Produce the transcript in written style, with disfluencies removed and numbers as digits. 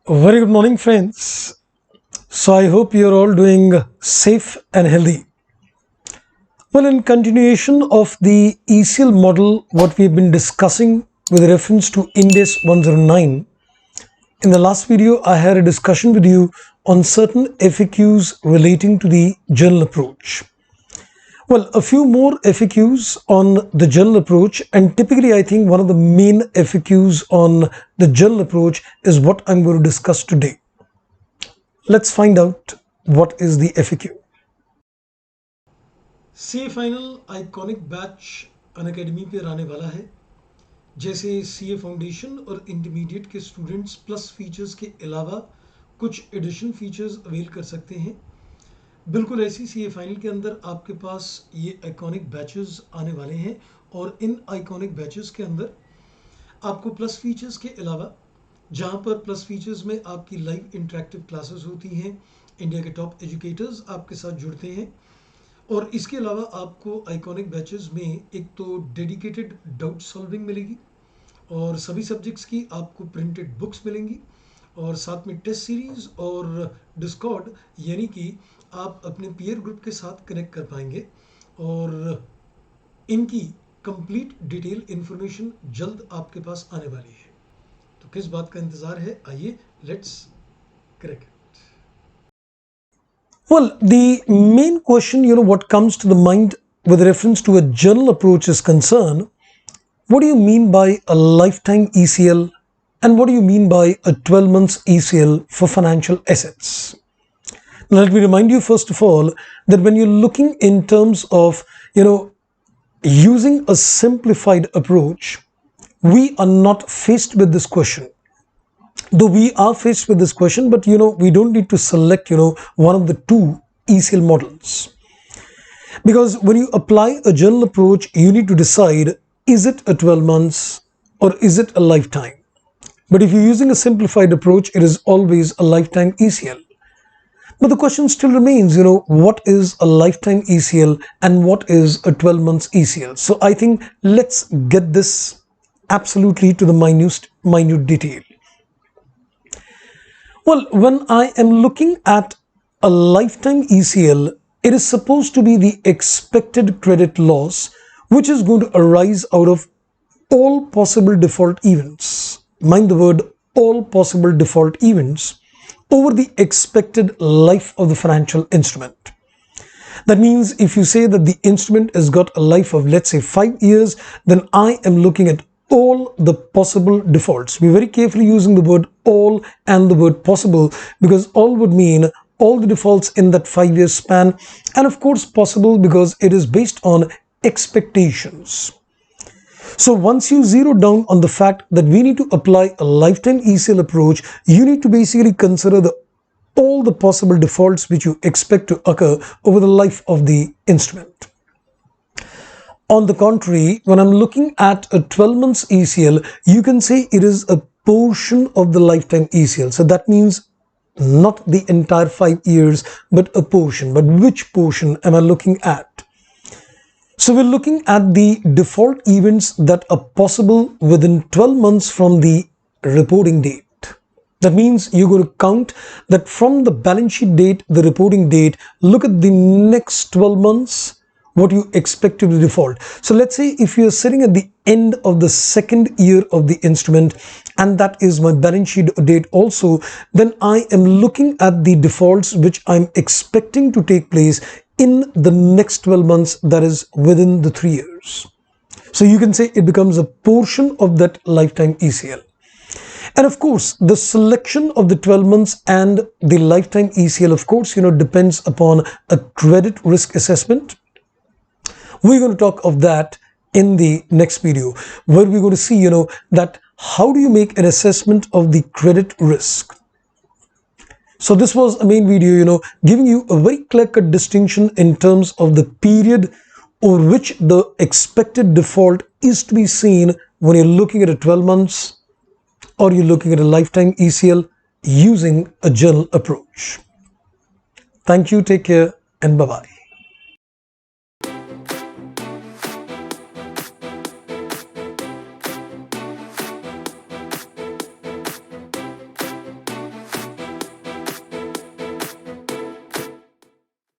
Very good morning, friends. So I hope you're all doing safe and healthy. Well, in continuation of the ECL model, what we've been discussing with reference to Index 109, in the last video, I had a discussion with you on certain FAQs relating to the journal approach. Well, a few more FAQs on the journal approach, and typically I think one of the main FAQs on the journal approach is what I'm going to discuss today. Let's find out what is the FAQ. CA final iconic batch Unacademy पे आने वाला है। जैसे CA foundation और intermediate के students plus features के अलावा कुछ एडिशन फीचर्स अवेल कर सकते हैं, बिल्कुल ऐसी CA फाइनल के अंदर आपके पास ये आइकॉनिक बैचेस आने वाले हैं। और इन आइकॉनिक बैचेस के अंदर आपको प्लस फीचर्स के अलावा, जहाँ पर प्लस फीचर्स में आपकी लाइव इंटरेक्टिव क्लासेस होती हैं, इंडिया के टॉप एजुकेटर्स आपके साथ जुड़ते हैं, और इसके अलावा आपको आइकॉनिक बैचेस में एक तो डेडिकेटेड डाउट सॉल्विंग मिलेगी और सभी सब्जेक्ट्स की आपको प्रिंटेड बुक्स मिलेंगी, और साथ में टेस्ट सीरीज और डिस्कॉर्ड, यानी कि आप अपने पीयर ग्रुप के साथ कनेक्ट कर पाएंगे और इनकी कंप्लीट डिटेल इंफॉर्मेशन जल्द आपके पास आने वाली है। तो किस बात का इंतजार है, आइए let's crack it. Well, the main question, what comes to the mind with reference to a journal approach is concerned, what do you mean by a lifetime ECL and what do you mean by a 12 months ECL for financial assets? Now, let me remind you first of all that when you're looking in terms of, using a simplified approach, we are not faced with this question. Though we are faced with this question, but we don't need to select one of the two ECL models, because when you apply a journal approach you need to decide, is it a 12 months or is it a lifetime? But if you're using a simplified approach, it is always a lifetime ECL. But the question still remains, what is a lifetime ECL and what is a 12 months ECL? So I think let's get this absolutely to the minute detail. Well, when I am looking at a lifetime ECL, it is supposed to be the expected credit loss, which is going to arise out of all possible default events. Mind the word all possible default events over the expected life of the financial instrument. That means if you say that the instrument has got a life of, let's say, 5 years, then I am looking at all the possible defaults. Be very carefully using the word all and the word possible, because all would mean all the defaults in that 5-year span, and of course possible because it is based on expectations. So once you zero down on the fact that we need to apply a lifetime ECL approach, you need to basically consider all the possible defaults which you expect to occur over the life of the instrument. On the contrary, when I'm looking at a 12 months ECL, you can say it is a portion of the lifetime ECL. So that means not the entire 5 years, but a portion. But which portion am I looking at? So we're looking at the default events that are possible within 12 months from the reporting date. That means you're going to count that from the balance sheet date, the reporting date, look at the next 12 months, what you expect to default. So let's say if you're sitting at the end of the second year of the instrument, and that is my balance sheet date also, then I am looking at the defaults which I'm expecting to take place in the next 12 months, that is within the 3 years. So you can say it becomes a portion of that lifetime ECL. And of course, the selection of the 12 months and the lifetime ECL, of course, depends upon a credit risk assessment. We're going to talk of that in the next video, where we're going to see, that how do you make an assessment of the credit risk. So this was a main video, giving you a very clear-cut distinction in terms of the period over which the expected default is to be seen when you're looking at a 12 months or you're looking at a lifetime ECL using a journal approach. Thank you, take care, and bye-bye.